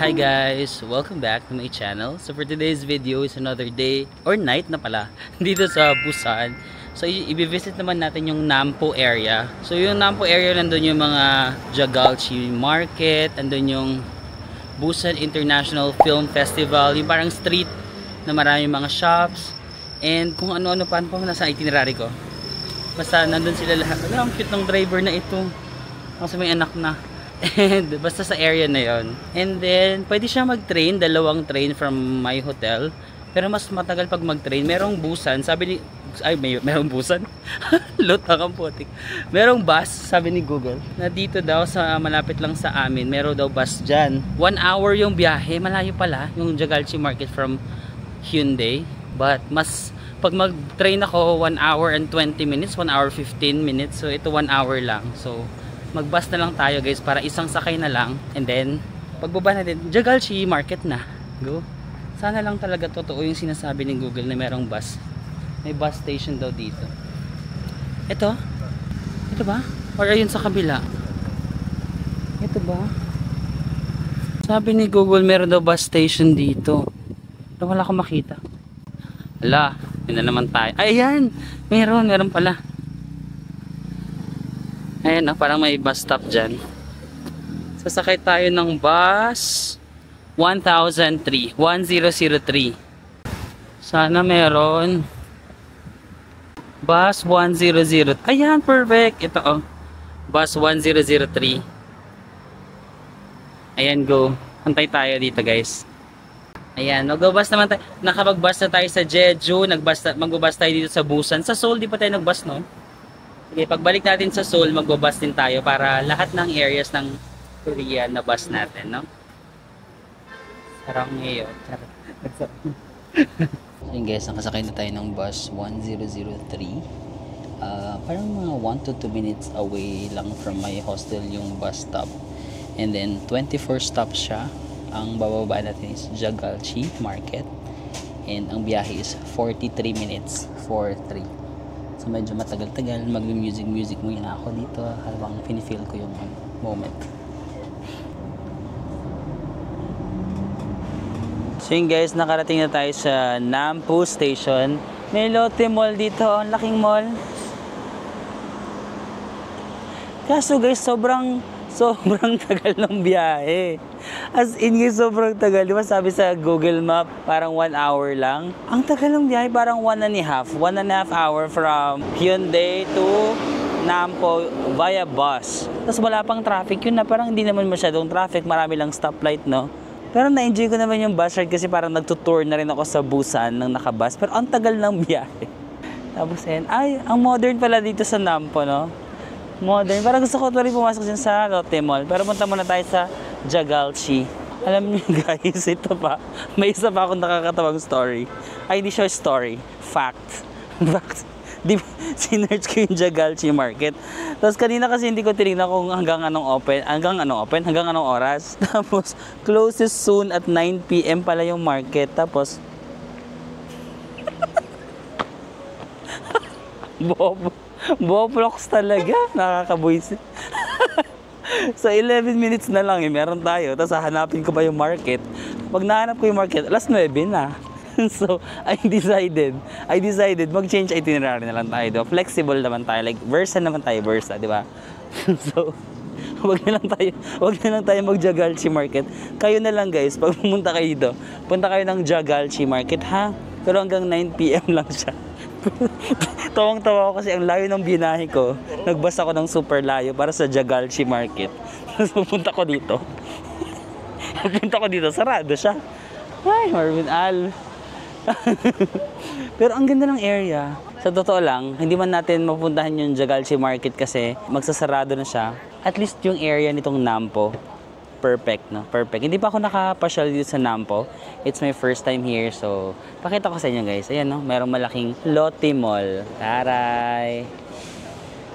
Hi guys! Welcome back to my channel. So for today's video is another day or night na pala dito sa Busan. So i-visit naman natin yung Nampo area. So yung Nampo area, nandun yung mga Jagalchi Market, nandun yung Busan International Film Festival, yung parang street na maraming mga shops, and kung ano-ano pa nasa itinerary ko. Basta nandun sila lahat. Ang cute ng driver na ito. Kasi may anak na. And basta sa area na yon. And then pwede siya mag-train, dalawang train from my hotel. Pero mas matagal pag mag-train. Merong busan, sabi ni merong busan. Lutak ang putik. Merong bus, sabi ni Google, na dito daw sa malapit lang sa amin. Meron daw bus dyan. 1 hour yung biyahe, malayo pala yung Jagalchi Market from Hyundai. But mas pag mag-train ako 1 hour and 20 minutes, 1 hour 15 minutes. So ito 1 hour lang. So mag-bus na lang tayo guys, para isang sakay na lang, and then pagbaba natin Jagalchi Market na. Go. Sana lang talaga totoo yung sinasabi ni Google na merong bus. May bus station daw dito. Ito ba? Or ayun sa kabila? Ito ba? Sabi ni Google meron daw bus station dito, pero wala akong makita. Hala, yun na naman tayo. Ayan, meron pala. Ayan, parang may bus stop dyan. Sasakay tayo ng bus 1003. Sana meron. Bus 100. Ayan, perfect. Ito bus 1003. Ayan, go. Antay tayo dito guys. Ayan, mag-bus naman tayo. Nakapag-bus na tayo sa Jeju. Mag-bus tayo dito sa Busan. Sa Seoul, di pa tayo nag-bus, no? Okay, pagbalik natin sa Seoul, mag-bus din tayo para lahat ng areas ng Korea na bus natin, no? Sarang ngayon. So yun guys, nakasakay na tayo ng bus 1003. Parang mga 1 to 2 minutes away lang from my hostel yung bus stop. And then 24 stops siya. Ang bababa natin is Jagalchi Market. And ang biyahe is 43 minutes. 4-3. So medyo matagal-tagal, mag-music muna ako dito habang pinifeel ko yung moment. So yun guys, nakarating na tayo sa Nampo Station. May Lotte Mall dito, ang laking mall. Kaso guys, sobrang tagal ng biyahe. As in guys, sobrang tagal. Di ba sabi sa Google Map, parang 1 hour lang? Ang tagal ng biyahe, parang 1.5 hour from Hyundai to Nampo via bus. Tapos wala pang traffic yun na, parang hindi naman masyadong traffic. Marami lang stoplight, no? Pero na-enjoy ko naman yung bus ride kasi parang nagtutour na rin ako sa Busan ng nakabus. Pero ang tagal ng biyahe. Tapos ang modern pala dito sa Nampo, no? Modern. Parang gusto ko rin pumasok dyan sa Lotte Mall. Pero punta muna tayo sa Jagalchi. Alam niyo guys, ito pa. May isa pa akong nakakatawang story. Ay, hindi siya story. Fact. Di ba, sinerch ko yung Jagalchi Market. Tapos kanina kasi hindi ko tinignan kung hanggang anong oras. Tapos, closes soon at 9 PM pala yung market. Tapos, Boblox talaga, nakakabuisit. So 11 minutes na lang meron tayo, tapos hahanapin ko pa yung market. Pag nahanap ko yung market, alas 9 na. So I decided mag-change itinerary na lang tayo. Flexible naman tayo, like Versa, di ba? So wag na lang tayo mag-Jagalchi Market. Kayo na lang guys, pag pumunta kayo dito, punta kayo ng Jagalchi Market, ha? Pero hanggang 9 PM lang siya. Tawang-tawa ako kasi ang layo ng binahe ko. Nagbas ako ng super layo para sa Jagalchi Market. Tapos pupunta ko dito, sarado siya. Ay, Marvin Al. Pero ang ganda ng area. Sa totoo lang, hindi man natin mapuntahan yung Jagalchi Market kasi magsasarado na siya. At least yung area nitong Nampo, perfect, no? Perfect. Hindi pa ako nakapasyal dito sa Nampo. It's my first time here, so pakita ko sa inyo guys. Ayan, no? Merong malaking Lotte Mall. Taray!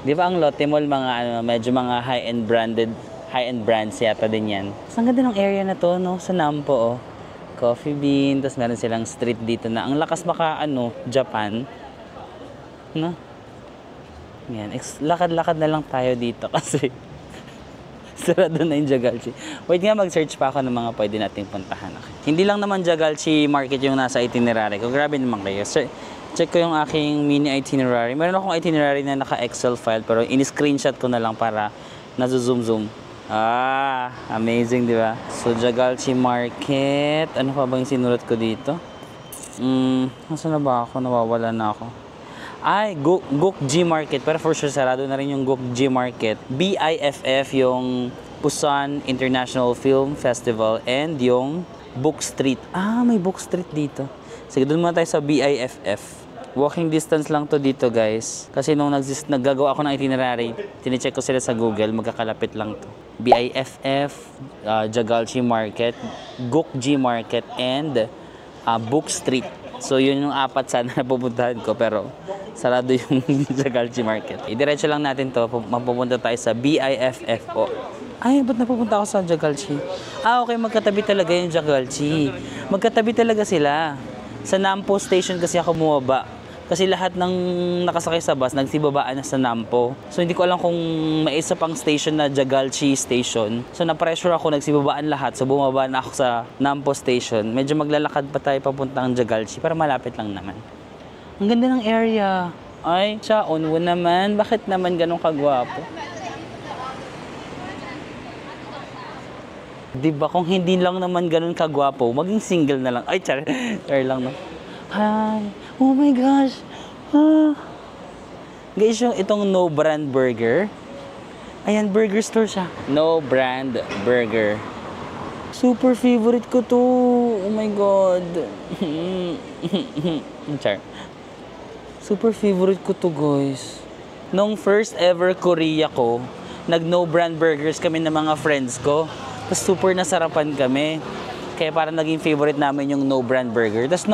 Di ba ang Lotte Mall, medyo mga high-end brands yata din yan. So, ang ganda ng area na to, no? Sa Nampo, oh. Coffee Bean, tapos meron silang street dito na ang lakas Japan, no? Yan, lakad-lakad na lang tayo dito kasi Sarado na yung Jagalchi. Wait nga, mag-search pa ako ng mga pwede nating puntahan. Okay. Hindi lang naman Jagalchi Market yung nasa itinerary ko. Grabe naman kayo. Check ko yung aking mini itinerary. Meron akong itinerary na naka-Excel file pero in-screenshot ko na lang para nazo-zoom-zoom. Ah, amazing, di ba? So, Jagalchi Market. Ano pa ba yung sinulat ko dito? Nasaan na ba ako? Nawawala na ako. Ay, Gokji Market. Pero for sure, sarado na rin yung Gokji Market. BIFF, yung Busan International Film Festival. And yung Book Street. Ah, may Book Street dito. Sige, doon muna tayo sa BIFF. Walking distance lang to dito, guys. Kasi nung naggagawa ako ng itinerary, tinicheck ko sila sa Google, magkakalapit lang to. BIFF, Jagalchi Market, Gokji Market, and Book Street. So, yun yung apat sana na pupuntahan ko, pero sarado yung Jagalchi Market. Diretso lang natin to, mapupunta tayo sa BIFF po. Ay, ba't napupunta ako sa Jagalchi? Ah, okay, magkatabi talaga yung Jagalchi. Magkatabi talaga sila. Sa Nampo Station kasi ako bumaba. Kasi lahat ng nakasakay sa bus, nagsibabaan na sa Nampo. So, hindi ko alam kung may isa pang station na Jagalchi Station. So, na-pressure ako, nagsibabaan lahat. So, bumaba na ako sa Nampo Station. Medyo maglalakad pa tayo papuntang Jagalchi para malapit lang naman. Ang ganda ng area. Ay, siya, onwo naman. Bakit naman ganun kagwapo? Diba, kung hindi lang naman ganun kagwapo, maging single na lang. Ay, char lang, no? Hi! Oh my gosh! Ah. Guys, yung itong No Brand Burger. Ayan, burger store siya. No Brand Burger. Super favorite ko to. Oh my God. Char. Super favorite ko to, guys. Nung first ever Korea ko, nag-No Brand Burgers kami ng mga friends ko. Tapos super nasarapan kami. Kaya parang naging favorite namin yung No Brand Burger. Tapos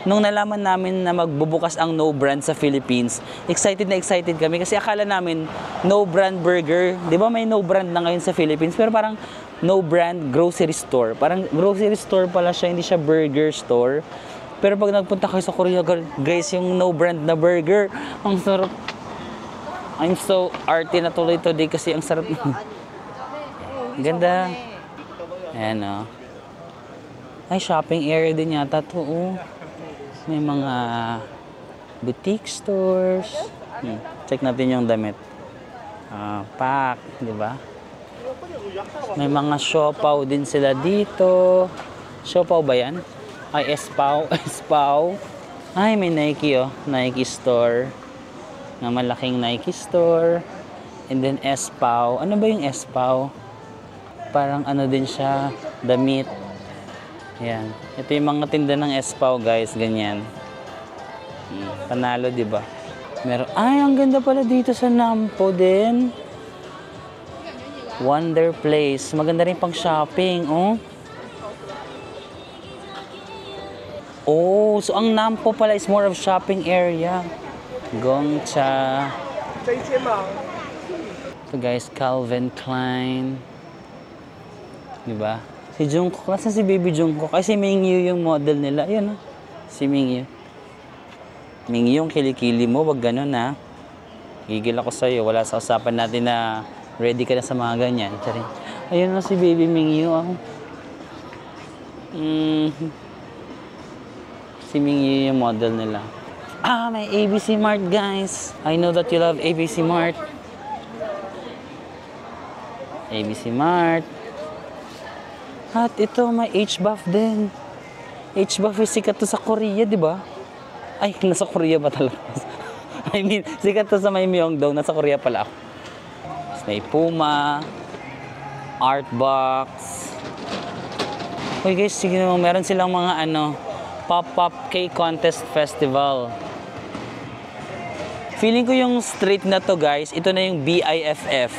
nung nalaman namin na magbubukas ang No Brand sa Philippines, excited na excited kami. Kasi akala namin No Brand Burger. Di ba may No Brand na ngayon sa Philippines? Pero parang No Brand Grocery Store. Parang grocery store pala siya, hindi siya burger store. Pero pag nagpunta kayo sa Korea, guys, yung No Brand na burger, ang sarap. I'm so arty na tuloy today kasi ang sarap. Ganda. Ayan, o. Ay, shopping area din yata to, oh. May mga boutique stores. Check natin yung damit. Pack, di ba? May mga siopaw din sila dito. Siopaw ba yan? Ay, espaw. Espaw. Ay, may Nike, oh. Nike store. Na malaking Nike store. And then, espaw. Ano ba yung espaw? Parang ano din siya, damit. Yan. Ito yung mga tinda ng espaw, guys. Ganyan. Panalo, di ba? Meron. Ay, ang ganda pala dito sa Nampo din. Wonder Place. Maganda rin pang shopping, oh. Oh, so ang Nampo pala is more of shopping area. Gongcha. So guys, Calvin Klein. Diba? Si Jungkook. Nasaan si Baby Jungkook? Ay, si Mingyu yung model nila. Ayan, oh. Si Mingyu. Mingyu, yung kilikili mo. Wag ganun, ha. Gigil ako sa'yo. Wala sa usapan natin na ready ka na sa mga ganyan. Charing. Ayun na si Baby Mingyu, oh. Si Mingyu yung model nila. Ah, may ABC Mart, guys. I know that you love ABC Mart. ABC Mart. At ito, may HBuff din. HBuff is sikat to sa Korea, di ba? Ay, nasa Korea ba talaga? I mean, sikat to sa may Myeongdong. Nasa Korea pala ako. May Puma. Artbox. Okay guys, sige naman. Meron silang mga pop-up cake contest festival. Feeling ko yung street na to, guys, ito na yung BIFF.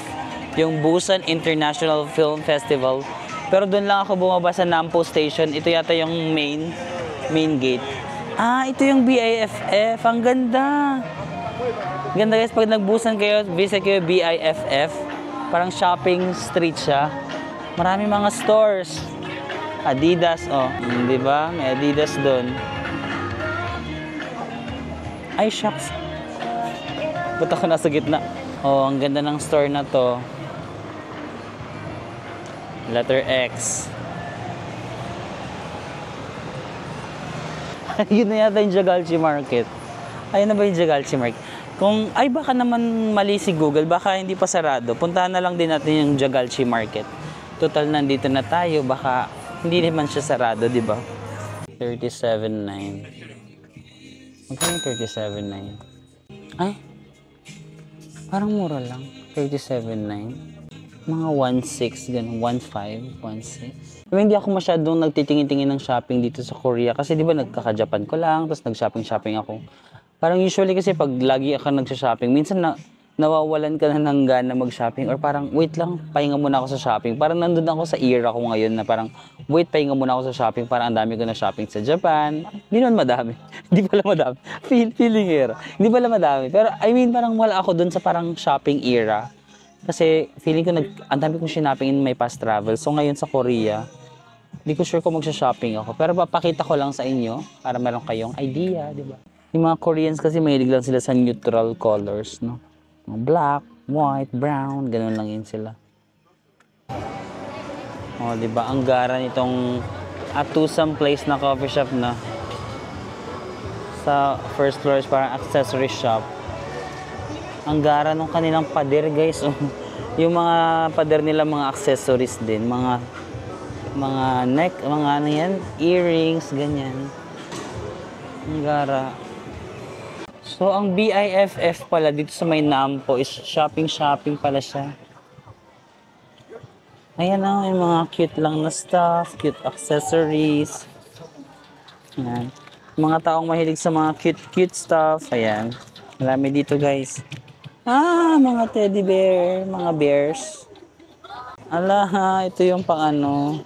Yung Busan International Film Festival. Pero doon lang ako bumaba sa Nampo Station. Ito yata yung main gate. Ah, ito yung BIFF. Ang ganda. Ganda, guys. Pag nagbusan kayo, visit kayo BIFF. Parang shopping street siya. Marami mga stores. Adidas, oh. Di ba? May Adidas doon. Ay, shucks. Ba't ako nasa gitna? Oh, ang ganda ng store na to. Letter X. Yun na yata yung Jagalchi Market. Ayun na ba yung Jagalchi Market? Kung, ay baka naman mali si Google, baka hindi pa sarado. Puntahan na lang din natin yung Jagalchi Market. Total, nandito na tayo. Baka hindi naman siya sarado, di ba? 37.9. Magkano yung 37.9? Ay, parang mura lang. 37.9. Mga 1.6, ganun. 1.5, 1.6. Pero hindi ako masyadong nagtitingin-tingin ng shopping dito sa Korea. Kasi di ba nagkaka-Japan ko lang, tapos nag-shopping-shopping ako. Parang usually kasi pag lagi ako nag-shopping, minsan nawawalan ka na ng gana mag-shopping. Or parang, wait lang, pahinga muna ako sa shopping. Parang nandun ako sa era ko ngayon na parang, wait, pahinga muna ako sa shopping. Parang ang dami ko na shopping sa Japan. Hindi naman madami. Hindi pala madami. Feeling era. Hindi pala madami. Pero I mean, parang wala ako dun sa parang shopping era. Kasi feeling ko ang dami kong shopping in my past travel. So ngayon sa Korea, hindi ko sure kung magsha-shopping ako. Pero papakita ko lang sa inyo para meron kayong idea, di ba? Yung mga Koreans kasi mahilig lang sila sa neutral colors, no? Black, white, brown, ganun lang yun sila. O, di ba? Ang gara nitong Atusam place na coffee shop na. Sa first floor is parang accessory shop. Ang gara nung kanilang pader, guys. Yung mga pader nila, mga accessories din. Mga neck, mga ano yan, earrings, ganyan. Ang gara. So, ang BIFF pala dito sa may Nampo is shopping pala siya. Ayan na, yung mga cute lang na stuff, cute accessories. Ayan. Mga taong mahilig sa mga cute stuff. Ayan. Marami dito, guys. Mga teddy bear, mga bears. Ala, ito yung pang ano,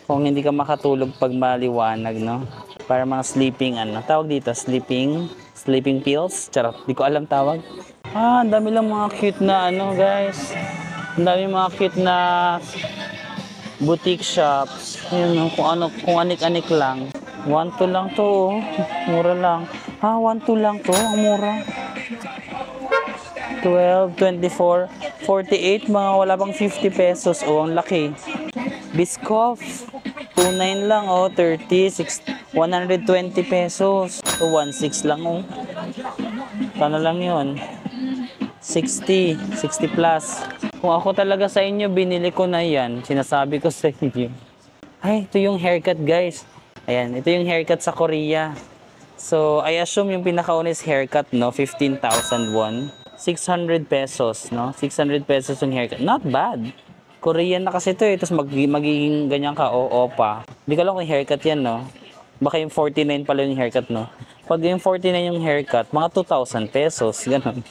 kung hindi ka makatulog pag maliwanag, no? Para mga sleeping, tawag dito, sleeping pills. Charot, di ko alam tawag. Ang dami lang mga cute na guys. Ang dami mga cute na boutique shops. Yun, kung anik-anik lang. 1-2 lang to, oh. Mura lang. 1-2 lang to, ang mura. 12, 24, 48, mga wala pang 50 pesos. Oh, ang laki. Biscoff, 29 lang, 30, 120 pesos. So, 16 lang, oh. Kano lang yun? 60 plus. Kung ako talaga sa inyo, binili ko na yan. Sinasabi ko sa inyo. Ay, ito yung haircut, guys. Ayan, ito yung haircut sa Korea. So, I assume yung pinaka-honest haircut, no? 15,000 won. 600 pesos, no? 600 pesos yung haircut. Not bad. Korean na kasi ito, eh. Tapos magiging ganyan ka, oo pa. Hindi ka lang kung haircut yan, no? Baka yung 49 pala yung haircut, no? Pag yung 49 yung haircut, mga 2,000 pesos, ganun.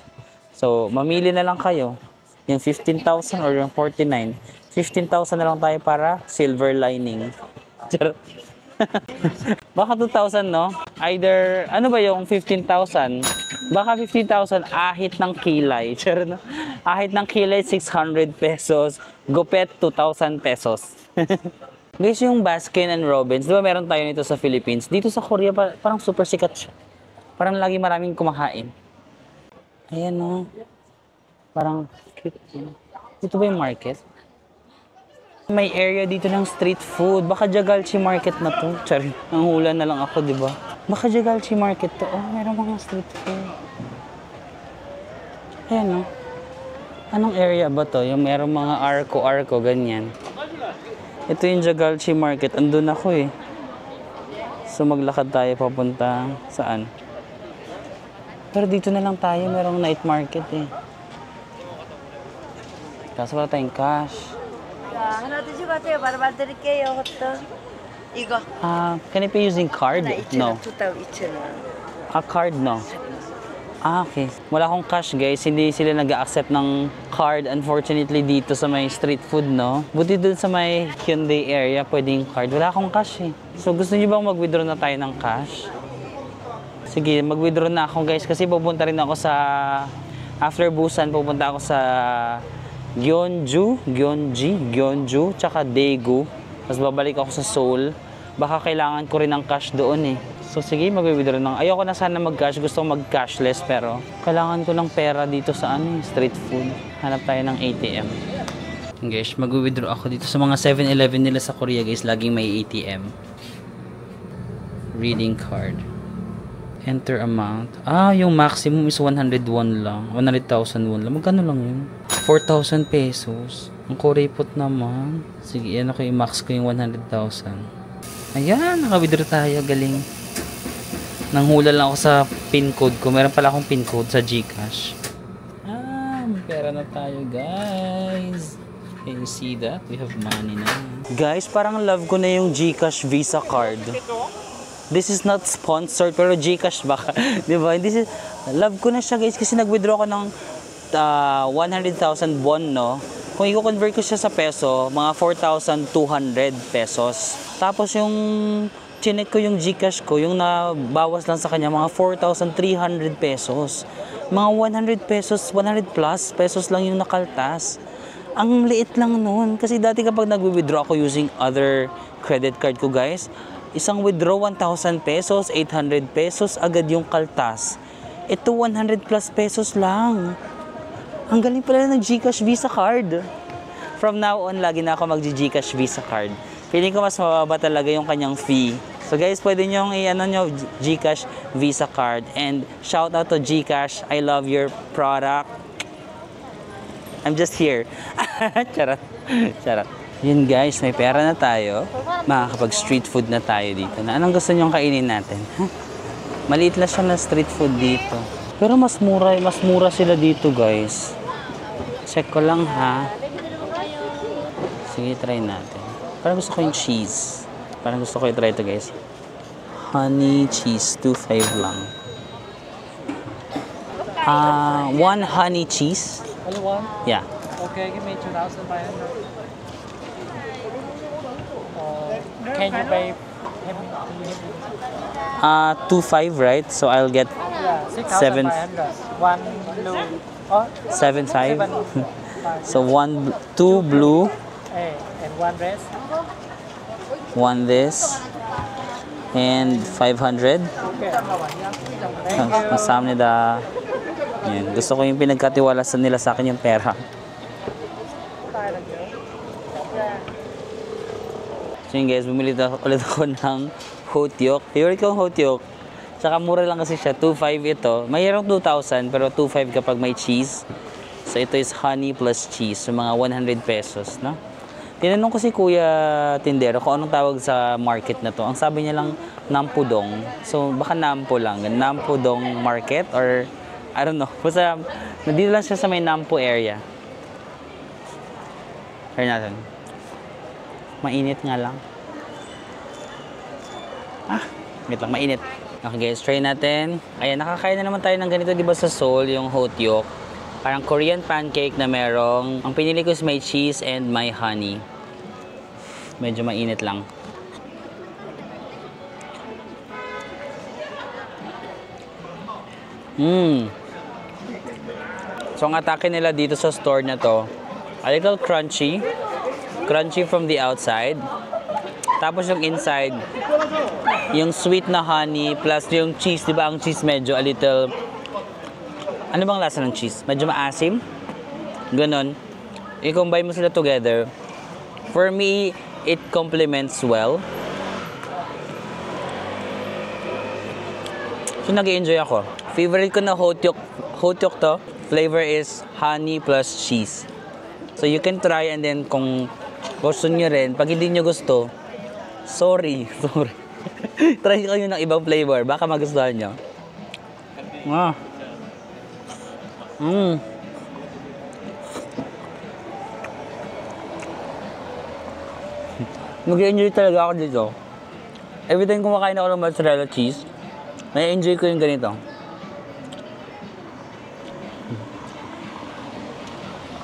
So, mamili na lang kayo. Yung 15,000 or yung 49. 15,000 na lang tayo para silver lining. Baka 2,000, no? Either, ano ba yung 15,000? Baka 15,000 ahit ng kilay. No? Ahit ng kilay, 600 pesos. Gupet, 2,000 pesos. Guys, yung Baskin and Robbins, di ba meron tayo nito sa Philippines? Dito sa Korea, parang super sikat siya. Parang lagi maraming kumakain. Ayan, no? Parang cute. Dito ba yung market? May area dito ng street food. Baka Jagalchi Market na to. Sorry, nanghula na lang ako, di ba? Baka Jagalchi Market to. Oh, meron mga street food. Ayan, no? Anong area ba to? Yung merong mga arko, ganyan. Ito yung Jagalchi Market. Andun ako, eh. So, maglakad tayo papunta saan? Pero dito na lang tayo. Merong night market, eh. Kaso wala tayong cash. 하나 드시고 가세요. 바로 드릴게요. 이거. Can I pay using card? No. 2,200원. Card, no. Okay. Wala akong cash, guys. Hindi sila nag-accept ng card, unfortunately, dito sa may street food, no? Buti dun sa may Hyundai area, pwedeng card. Wala akong cash, eh. So, gusto niyo bang mag-withdraw na tayo ng cash? Sige, mag-withdraw na ako, guys. Kasi pupunta rin ako sa... After Busan, pupunta ako sa... Gyeongju, tsaka Daegu. Tapos babalik ako sa Seoul. Baka kailangan ko rin ng cash doon, eh. So sige, mag-withdraw ng... Ayoko na sana mag-cash. Gusto ko mag-cashless, pero kailangan ko ng pera dito sa street food. Hanap tayo ng ATM. Guys, mag-withdraw ako dito sa mga 7-Eleven nila sa Korea guys. Laging may ATM. Reading card. Enter amount. Yung maximum is 101 lang. 100,000 won lang. Magkano lang yun? 4,000 pesos. Ang kuripot naman. Sige, yan ako i-max ko yung 100,000. Ayan, naka-withdraw tayo. Galing. Nanghula lang ako sa pin code ko. Meron pala akong pin code sa GCash. May pera na tayo guys. Can you see that? We have money na. Guys, parang love ko na yung GCash Visa card. This is not sponsored, pero GCash baka. Diba? Love ko na siya guys kasi nag-withdraw ko ng 100,000 won, no? Kung i-convert ko siya sa peso, mga 4,200 pesos. Tapos yung chinek ko yung GCash ko, yung nabawas lang sa kanya, mga 4,300 pesos. Mga 100 pesos, 100 plus pesos lang yung nakaltas. Ang liit lang nun. Kasi dati kapag nag-withdraw ako using other credit card ko guys, isang withdraw 1,000 pesos, 800 pesos, agad yung kaltas. Ito 100 plus pesos lang. Ang galing pala ng GCash Visa card. From now on, lagi na ako mag-GCash Visa card. Feeling ko mas mababa talaga yung kanyang fee. So guys, pwede nyo i-ano nyo GCash Visa card. And shout out to GCash. I love your product. I'm just here. Charot. Charot. Yun guys, may pera na tayo. Makakapag street food na tayo dito. Anong gusto nyong kainin natin? Huh? Maliit lang siya na street food dito. Pero mas mura sila dito guys. Check ko lang ha. Sige, try natin. Parang gusto ko yung cheese. Parang gusto ko i-try ito guys. Honey cheese, 2.5 lang. One honey cheese. Only one? Yeah. Okay, give me 2,500. Can you pay? 2.5, right? So I'll get Yeah, 6,500. One blue. Oh, 7.5. So two blue, and one red. one this, and 500. Okay. Masamnida. Yan. Gusto ko yung pinagkatiwala nila sa akin yung pera. So yun guys, bumili ulit ako ng hotyok. Favorite ko yung hotyok. Tsaka mura lang kasi siya, 2.5 ito. Mayroong 2,000 pero 2.5 kapag may cheese. So ito is honey plus cheese. So mga 100 pesos, no? Tinanong ko si Kuya Tindero kung anong tawag sa market na to. Ang sabi niya lang, Nampudong. So baka Nampo lang. Nampudong market or I don't know. Basta, nandito lang siya sa may Nampo area. Try natin. Mainit nga lang. Wait lang, mainit. Okay guys, try natin. Ayan, nakakain na naman tayo ng ganito, di ba sa Seoul, yung hotyok. Parang Korean pancake na merong, ang pinili ko is may cheese and may honey. Medyo mainit lang. So ang atake nila dito sa store na to, a little crunchy. Crunchy from the outside. Tapos yung inside, yung sweet na honey plus yung cheese, di ba? Ang cheese medyo a little, ano bang lasa ng cheese? Medyo maasim. Ganon. I-combine mo sila together. For me, it complements well. So nag-enjoy ako. Favorite ko na hotyok to. Flavor is honey plus cheese. So you can try and then kung gusto nyo rin, pag hindi nyo gusto, sorry. Try kayo ng ibang flavor, baka magustuhan nyo. Nag-enjoy talaga ako dito. Every time kumakain ako ng mozzarella cheese, na-enjoy ko yung ganito.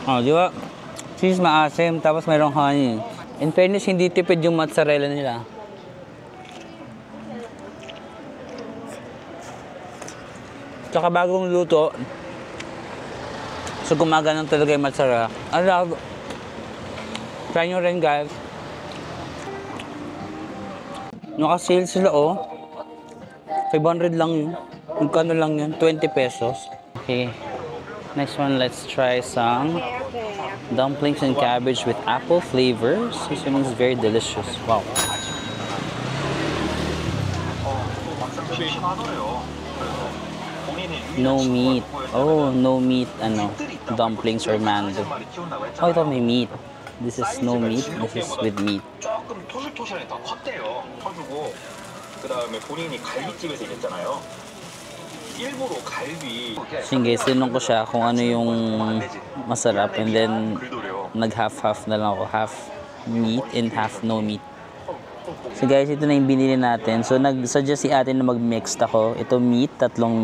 Di ba? Cheese maasim, tapos mayroong honey. In fairness, hindi tipid yung mozzarella nila. Tsaka bagong luto, so gumagana talaga yung mozzarella. I love. Try nyo rin guys. Naka-sale sila 500 lang yun. Magkano lang yun? 20 pesos. Okay. Next one, let's try some Dumplings and cabbage with apple flavor. Seasoning is very delicious. Wow. No meat. Oh, no meat. Ano? Dumplings or mando. Oh, ito may meat. This is no meat. This is with meat. 조금 토실토실하니 더 컸대요. 커주고 그 다음에 본인이 갈비집에서 일했잖아요. 일부러 갈비. So guys, tinanong ko siya kung ano yung masarap and then nag-half-half na lang ako. Half meat and half no meat. So guys, ito na yung binili natin. So nag-suggest si ate na mag-mixed ako. Ito meat, tatlong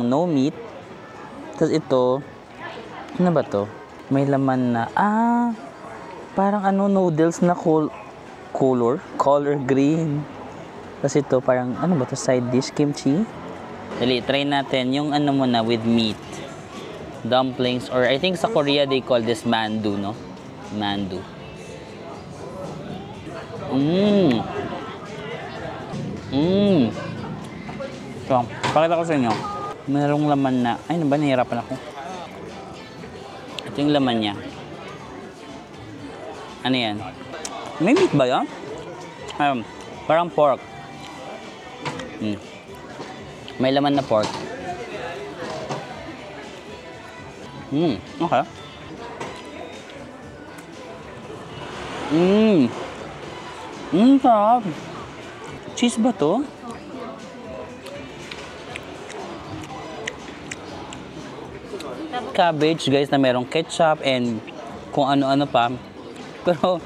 no meat. Tapos ito, ano ba to? May laman na, parang ano, noodles na color green. Tapos ito, parang, ano ba to, side dish, kimchi. Dali, try natin yung ano muna with meat. Dumplings, or I think sa Korea they call this mandu, no? Mandu. So, pakita ko sa inyo. Merong laman na, ay, ano ba, nahihirapan ako. Ito yung laman niya. Ano yan? May meat ba yan? Parang pork. May laman na pork. Okay. Sarap. Cheese ba to? Cabbage, guys, na merong ketchup and kung ano-ano pa. Pero,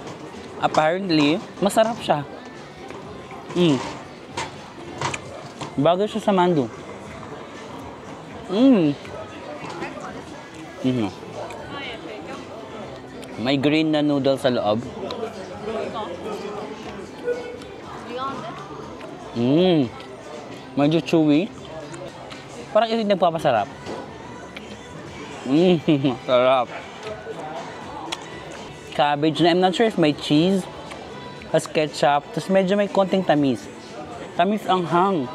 apparently, masarap siya. Bagay siya sa mandu. May green na noodle sa loob. Medyo chewy. Parang ito yung nagpapasarap. Sarap. Cabbage na, I'm not sure if may cheese, has ketchup, tapos medyo may konting tamis. Tamis ang hang.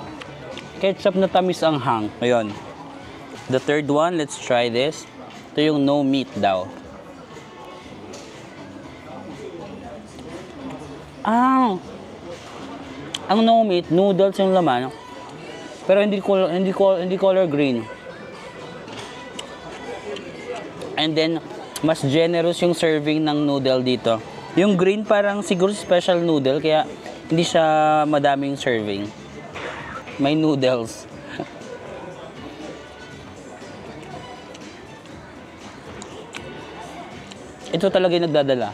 Ketchup na tamis ang hang. Ayun. The third one, let's try this. Ito yung no meat daw. Ang no meat, noodles yung laman. Pero hindi color green. And then, mas generous yung serving ng noodle dito. Yung green parang siguro special noodle, kaya hindi siya madaming serving. May noodles. Ito talaga yung nagdadala.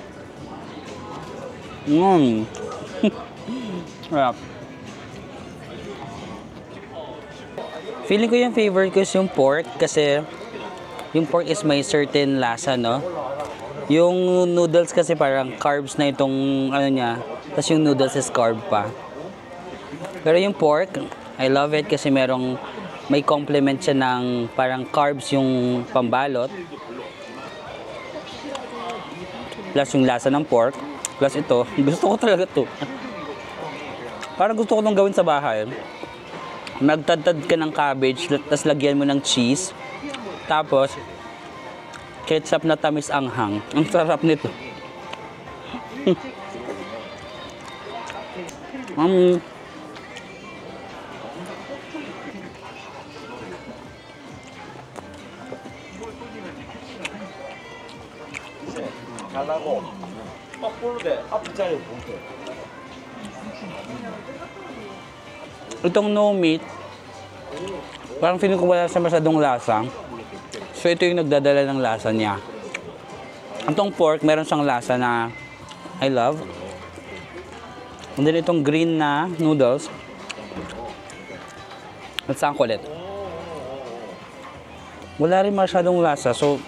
Sarap. Feeling ko yung favorite ko is yung pork kasi yung pork is may certain lasa, no? Yung noodles kasi parang carbs na itong ano niya. Tapos yung noodles is carb pa. Pero yung pork, I love it kasi may complement siya ng parang carbs yung pambalot. Plus yung lasa ng pork. Plus ito, gusto ko talaga to. Parang gusto ko itong gawin sa bahay. Magtadtad ka ng cabbage, tapos lagyan mo ng cheese. Tapos, ketchup na tamis anghang. Ang sarap nito. Itong no meat, parang feeling ko wala siya masyadong lasa. So ito yung nagdadala ng lasa niya. Itong pork, meron siyang lasa na I love. And then itong green na noodles, at saan kulit. Wala rin masyadong lasa. So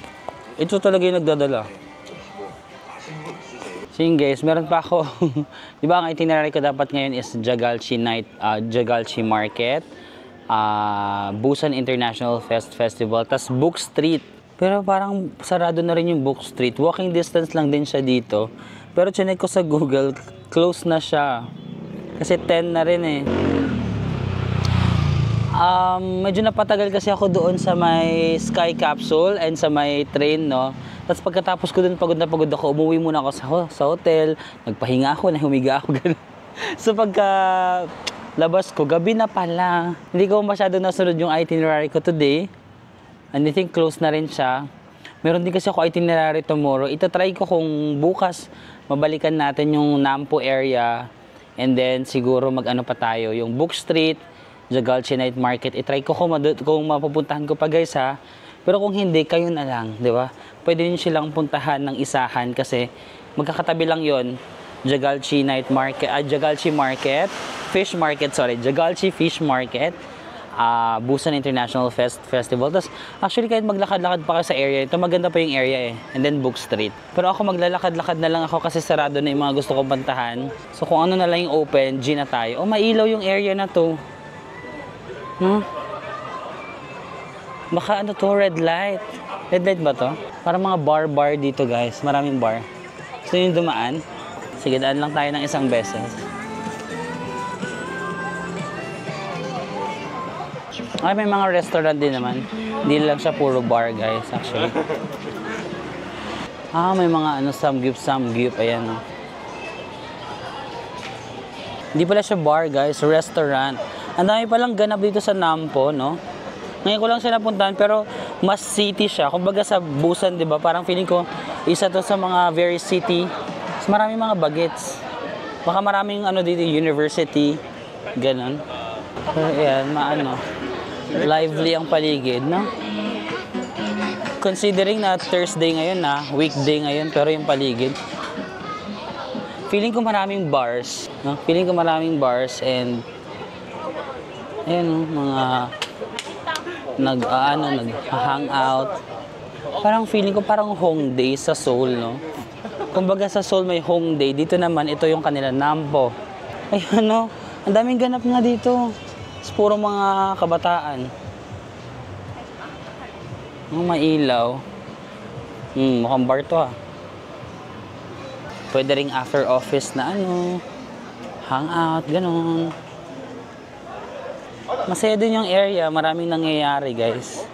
ito talaga yung nagdadala. So yun guys, meron pa ako. Diba ang itinerary ko dapat ngayon is Jagalchi Night, Jagalchi Market, Busan International Festival, tas Book Street. Pero parang sarado na rin yung Book Street. Walking distance lang din siya dito. Pero chinek ko sa Google, close na siya. Kasi 10 na rin eh. Medyo napatagal kasi ako doon sa may Sky Capsule and sa may train, no? Tapos pagkatapos ko dun, pagod na pagod ako, umuwi muna ako sa hotel, nagpahinga ako, humiga ako, gano'n. So pagka labas ko, gabi na pala. Hindi ko masyado nasunod yung itinerary ko today. And I think close na rin siya. Meron din kasi ako itinerary tomorrow. Itatry ko kung bukas mabalikan natin yung Nampo area. And then siguro mag-ano pa tayo, yung Book Street, Jagalchi Night Market. I-try ko kung mapupuntahan ko pa guys ha. Pero kung hindi, kayo na lang, di ba? Pwede nyo silang puntahan ng isahan kasi magkakatabi lang yon. Jagalchi Night Market, Jagalchi Market, Fish Market, sorry, Jagalchi Fish Market, Busan International Festival. Tapos, actually, kahit maglakad-lakad pa kayo sa area, ito maganda pa yung area eh. And then, Book Street. Pero ako maglalakad-lakad na lang ako kasi sarado na yung mga gusto kong puntahan. So, kung ano na lang yung open, G na tayo. Oh, mailaw yung area na to. Baka ano to, red light. Red light ba to? Parang mga bar dito guys. Maraming bar. Gusto nyo yung dumaan? Sige, daan lang tayo ng isang beses. Ay, may mga restaurant din naman. Hindi lang siya puro bar guys, actually. May mga ano, samgyup. Ayan, no. Hindi pala siya bar guys, restaurant. Ang dami palang ganap dito sa Nampo, no? Ngayon ko lang siya napuntahan, pero mas city siya. Kumbaga sa Busan, di ba? Parang feeling ko, isa to sa mga very city. Mas maraming mga bagets. Baka maraming ano dito, university. Ganon. Pero yan, lively ang paligid, no? Considering na Thursday ngayon na, weekday ngayon, pero yung paligid. Feeling ko maraming bars, no? Feeling ko maraming bars and ayan, no, mga nag-hangout. Parang feeling ko parang Hongdae sa Seoul, no? Kumbaga sa Seoul may Hongdae, dito naman ito yung kanila Nampo. Ayun, no? Ang daming ganap nga dito. It's puro mga kabataan. Mailaw. Mukhang bar to, Pwede ring after office na hangout, ganun. Masaya din yung area, maraming nangyayari guys.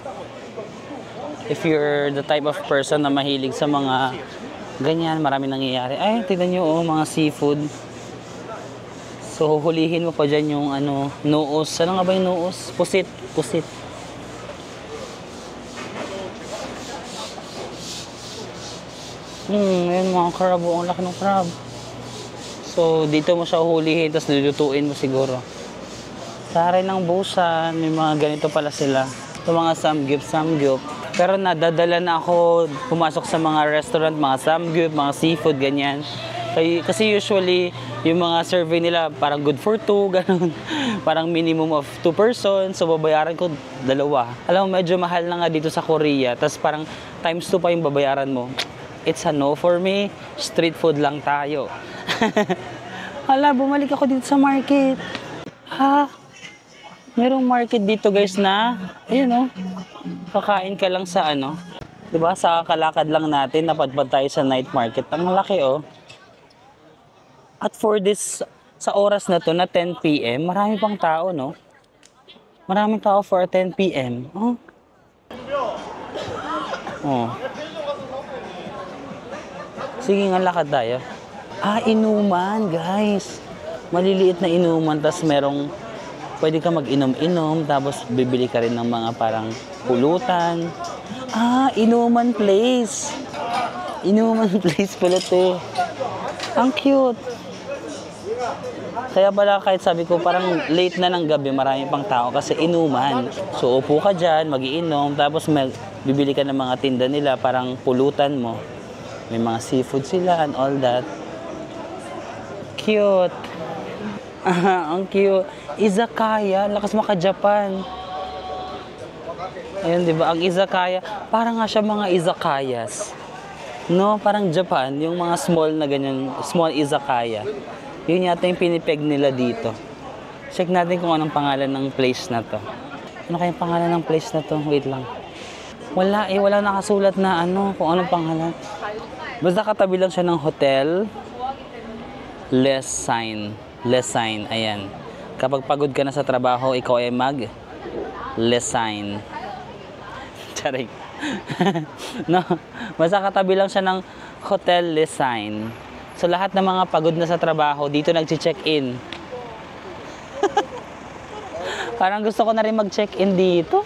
If you're the type of person na mahilig sa mga ganyan, maraming nangyayari. Ay, tignan nyo mga seafood. So, hulihin mo pa dyan yung noos. Ano nga ba yung noos? Pusit. Ayan mga crab. Ang laki ng crab. So, dito mo siya hulihin, tapos lulutuin mo siguro. Sa akin ng Busan, may mga ganito pala sila. Ito mga samgyup. Pero nadadala na ako pumasok sa mga restaurant, mga samgyup, mga seafood, ganyan. Kasi usually, yung mga survey nila parang good for 2, ganun. Parang minimum of 2 persons. So, babayaran ko 2. Alam mo, medyo mahal na nga dito sa Korea. Tapos parang times 2 pa yung babayaran mo. It's a no for me. Street food lang tayo. Hala, bumalik ako dito sa market. Merong market dito guys na, ayun kakain ka lang sa diba, sa kalakad lang natin, napadpad tayo sa night market. Ang laki At for this, sa oras na to na 10 PM, marami pang tao, no? Maraming tao for 10 PM. Sige nga, lakad tayo. Inuman guys. Maliliit na inuman, tas merong pwede ka mag-inom-inom, tapos bibili ka rin ng mga parang pulutan. Inuman place. Inuman place pala to. Ang cute. Kaya pala kahit sabi ko parang late na ng gabi, marami pang tao kasi inuman. So upo ka dyan, mag-iinom, tapos bibili ka ng mga tinda nila, parang pulutan mo. May mga seafood sila and all that. Cute. Ang cute. Izakaya, lakas maka-Japan. Ayun, di ba? Ang izakaya, parang nga siya mga izakayas. No, parang Japan, yung mga small na ganyan, small izakaya. Yun yata yung pinipeg nila dito. Check natin kung anong pangalan ng place na to. Ano kayang pangalan ng place na to? Wait lang. Wala nakasulat na kung anong pangalan. Basta katabi lang siya ng hotel. Less sign, ayan. Kapag pagod ka na sa trabaho, ikaw ay less sign. Charing. No, basta katabi lang siya ng Hotel Design. So lahat ng mga pagod na sa trabaho, dito nag-check-in. Parang gusto ko na rin mag-check-in dito.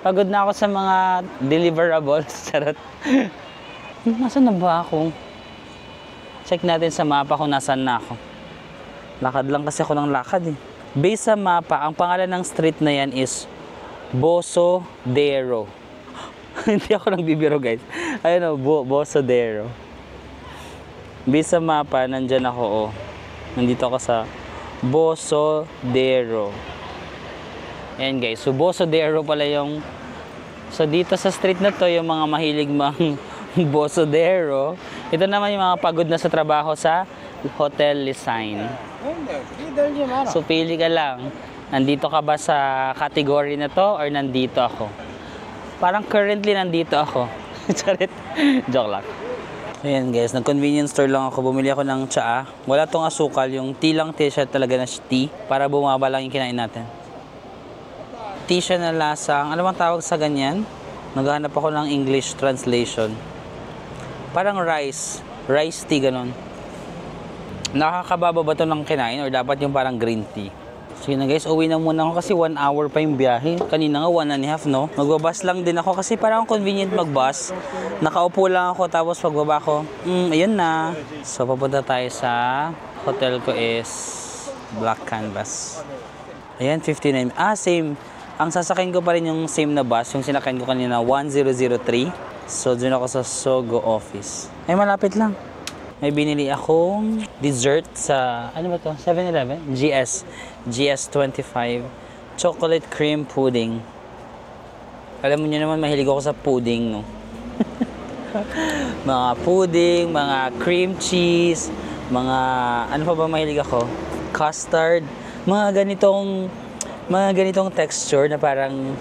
Pagod na ako sa mga deliverables. Charot. Nasaan na ba ako? Check natin sa mapa kung nasaan na ako. Lakad lang kasi ako ng lakad eh. Based sa mapa, ang pangalan ng street na yan is Bosodero. Hindi ako nagbibiro guys. Ayun o, Bosodero. Based sa mapa, nandyan ako oh. Nandito ako sa Bosodero. Ayan guys, so Bosodero pala yung... So dito sa street na to, yung mga mahilig mang Bosodero. Ito naman yung mga pagod na sa trabaho sa Hotel Design. So pili ka lang. Nandito ka ba sa category na to or nandito ako? Parang currently nandito ako. Charit. Joke lang. Ayan guys, nag-convenience store lang ako. Bumili ako ng tsaa. Wala tong asukal. Yung tea lang, tea siya talaga na tea. Para bumaba lang yung kinain natin. Tea siya na lasang. Ano bang tawag sa ganyan? Naghahanap ako ng English translation. Parang rice. Rice tea, ganun. Nakakababa ba ito ng kinain or dapat yung parang green tea? Sige na guys, uwi na muna ako kasi 1 hour pa yung biyahe. Kanina nga 1.5 no? Magbabas lang din ako kasi parang convenient magbus. Nakaupo lang ako tapos pagbaba ko, ayun na. So papunta tayo sa hotel ko is Black Canvas. Ayan, 59. Same. Ang sasakyan ko pa rin yung same na bus, yung sinakyan ko kanina 1003. So dun ako sa Sogo office. Ay malapit lang. May binili akong dessert sa, ano ba to? 7-Eleven? GS25 chocolate cream pudding. Alam mo nyo naman, mahilig ako sa pudding, no? Mga pudding, mga cream cheese, mga, ano pa ba mahilig ako? Custard, mga ganitong texture na parang,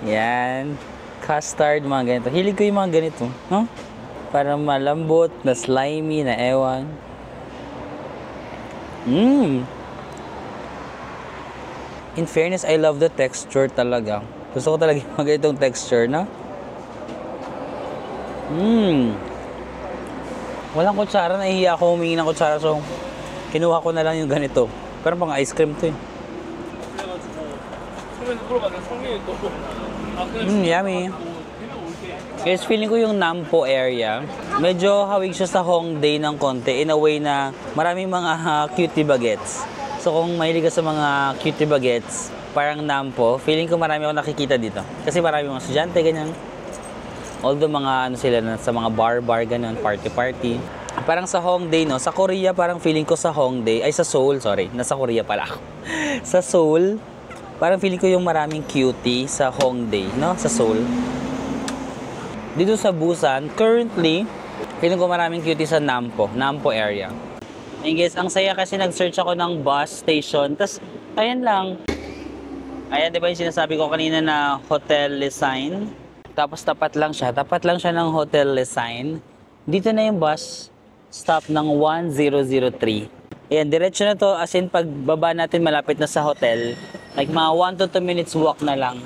yan, custard, mga ganito. Hilig ko yung mga ganito, no? Parang malambot, na slimy, na ewan. In fairness, I love the texture talaga. Gusto ko talaga yung mga ganitong texture, no? Walang kutsara, nahihiya ako humingi ng kutsara. So, kinuha ko na lang yung ganito. Parang pang ice cream to eh. Yummy. Guys, feeling ko yung Nampo area, medyo hawig siya sa Hongdae ng konti in a way na maraming mga cutie bagets. So kung mahilig ka sa mga cutie bagets, parang Nampo, feeling ko marami ako nakikita dito. Kasi marami mga estudyante, ganyan. Although mga ano sila, sa mga bar, ganyan, party. Parang sa Hongdae, no? Sa Korea, parang feeling ko sa Hongdae, ay sa Seoul, sorry, nasa Korea pala ako. Sa Seoul, parang feeling ko yung maraming cutie sa Hongdae, no? Sa Seoul. Dito sa Busan, currently, feeling ko maraming cutie sa Nampo area. And guys, ang saya kasi nag-search ako ng bus station. Tapos, ayan lang. Ayan, di ba yung sinasabi ko kanina na Hotel Design? Tapos tapat lang siya ng Hotel Design. Dito na yung bus stop ng 1003. Ayan, diretso na to. As in, pagbaba natin malapit na sa hotel. Like mga 1 to 2 minutes walk na lang.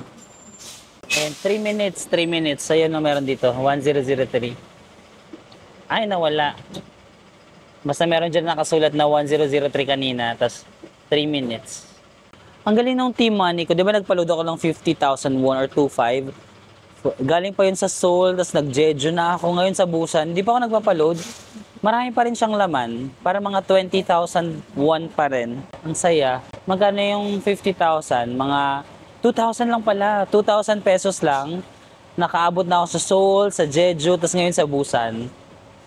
And 3 minutes. So, yun na meron dito. 1003. Ay, nawala. Basta meron dyan nakasulat na 1003 kanina. Tapos, 3 minutes. Ang galing ng team money ko. Di ba nagpa-load ako ng 50,000 won or 2.5? Galing pa yun sa Seoul. Tapos, nag-jeju na ako. Ngayon sa Busan, hindi pa ako nagpa-load. Marami pa rin siyang laman. Para mga 20,000 won pa rin. Ang saya. Magkano yung 50,000? Mga 2,000 lang pala. 2,000 pesos lang. Nakaabot na ako sa Seoul, sa Jeju, tapos ngayon sa Busan.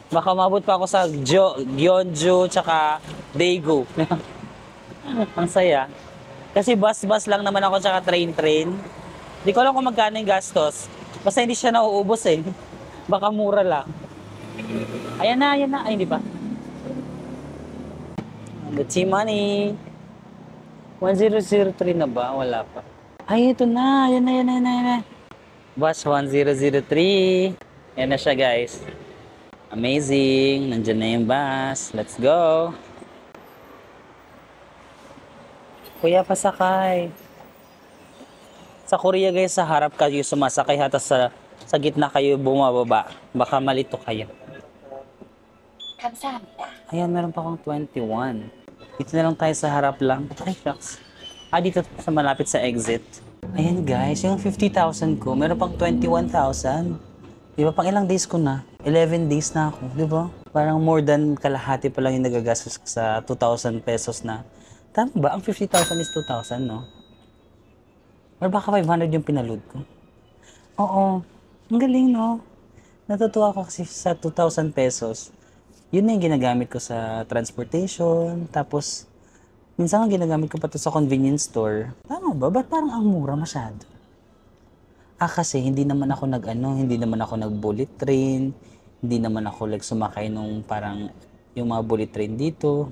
Baka mabot pa ako sa Gyeongju, tsaka Daegu. Ang saya. Kasi bus lang naman ako, tsaka train. Hindi ko alam kung magkano yung gastos. Basta hindi siya nauubos eh. Baka mura lang. Ayan na. Ay, hindi pa. The team money. 1003 na ba? Wala pa. Ay, ito na. Yan na. Bus 1003. Yan na siya, guys. Amazing. Nandiyan na yung bus. Let's go. Kuya, pasakay. Sa Korea guys, sa harap kayo sumasakay hatas sa gitna kayo bumababa. Baka malito kayo. Ayan, meron pa akong 21. Dito na lang tayo sa harap lang. Ay, shucks. Dito sa malapit sa exit. Ayan guys, yung 50,000 ko, meron pang 21,000. Di ba, pang ilang days ko na? 11 days na ako, di ba? Parang more than kalahati pa lang yung nagagastos sa 2,000 pesos na. Tama ba? Ang 50,000 is 2,000, no? Or baka 500 yung pinaload ko? Oo. Ang galing, no? Natutuwa ako kasi sa 2,000 pesos. Yun na yung ginagamit ko sa transportation. Tapos, minsan ang ginagamit ko pa to sa convenience store. Tama ba? Ba't parang ang mura masyado? Kasi hindi naman ako hindi naman ako nag-bullet train. Hindi naman ako sumakay nung parang yung mga bullet train dito.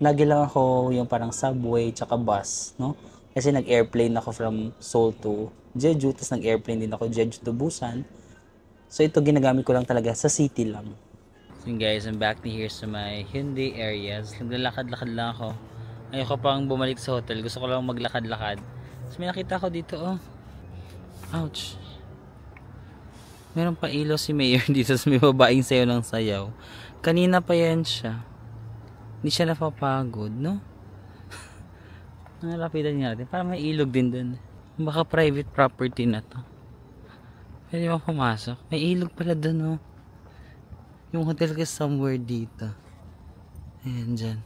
Lagi lang ako yung parang subway tsaka bus, no? Kasi nag-airplane ako from Seoul to Jeju, tapos nag-airplane din ako Jeju to Busan. So ito ginagamit ko lang talaga sa city lang. So guys, I'm back here sa my Hyundai areas. Naglalakad-lakad lang ako. Ayoko pang bumalik sa hotel. Gusto ko lang maglakad-lakad. So may nakita ko dito, oh. Ouch. Meron pa ilaw si Mayor dito sa may babaeng sayo ng sayaw. Kanina pa yan siya. Hindi siya napapagod, no? Nalapitan nga natin. Parang may ilog din dun. Baka private property na to. Pwede ba pumasok? May ilog pala dun, no? Yung hotel ka somewhere dito. Ayan dyan.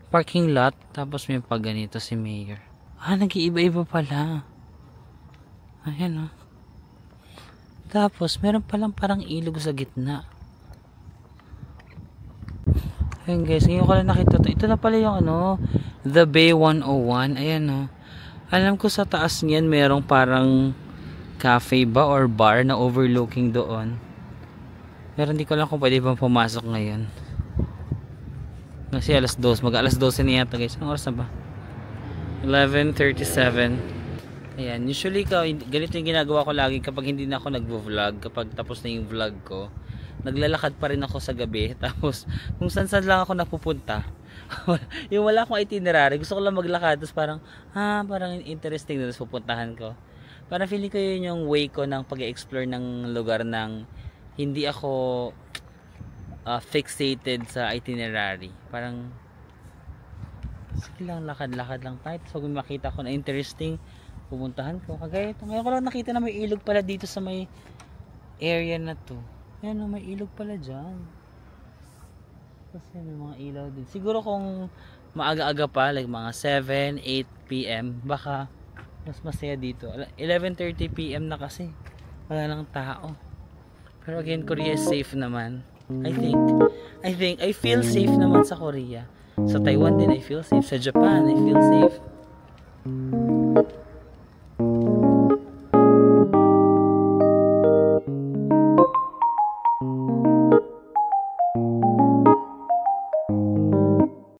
Parking lot. Tapos may pagganito si Mayor. Nag-iiba-iba pala. Ayan, oh. Tapos, meron palang parang ilog sa gitna. Ayan guys, ngayon ko lang nakita to. Ito na pala yung The Bay 101. Ayan, oh. Alam ko sa taas niyan merong parang cafe ba or bar na overlooking doon. Pero hindi ko lang kung pwede bang pumasok ngayon. Kasi alas 2. Mag-alas 12 na yata guys. Anong oras na ba? 11:37. Ayan, usually ganito yung ginagawa ko lagi kapag hindi na ako nagvo-vlog, kapag tapos na yung vlog ko, naglalakad pa rin ako sa gabi, tapos kung saan lang ako napupunta, yung wala akong itinerary, gusto ko lang maglakad, tapos parang interesting na, tapos pupuntahan ko. Parang feeling ko yun yung way ko ng pag-explore ng lugar ng hindi ako fixated sa itinerary. Parang sige lang, lakad-lakad lang tayo. So kung makita ko na interesting, pupuntahan ko. Kagaya ito. Ngayon ko lang nakita na may ilog pala dito sa may area na to. Ayan, may ilog pala dyan. Kasi may mga ilaw din. Siguro kung maaga-aga pa, like mga 7, 8 p.m. baka mas masaya dito. 11:30 p.m. na kasi. Wala lang tao. Pero again, Korea is safe naman. I feel safe naman sa Korea. Sa Taiwan din I feel safe. Sa Japan I feel safe.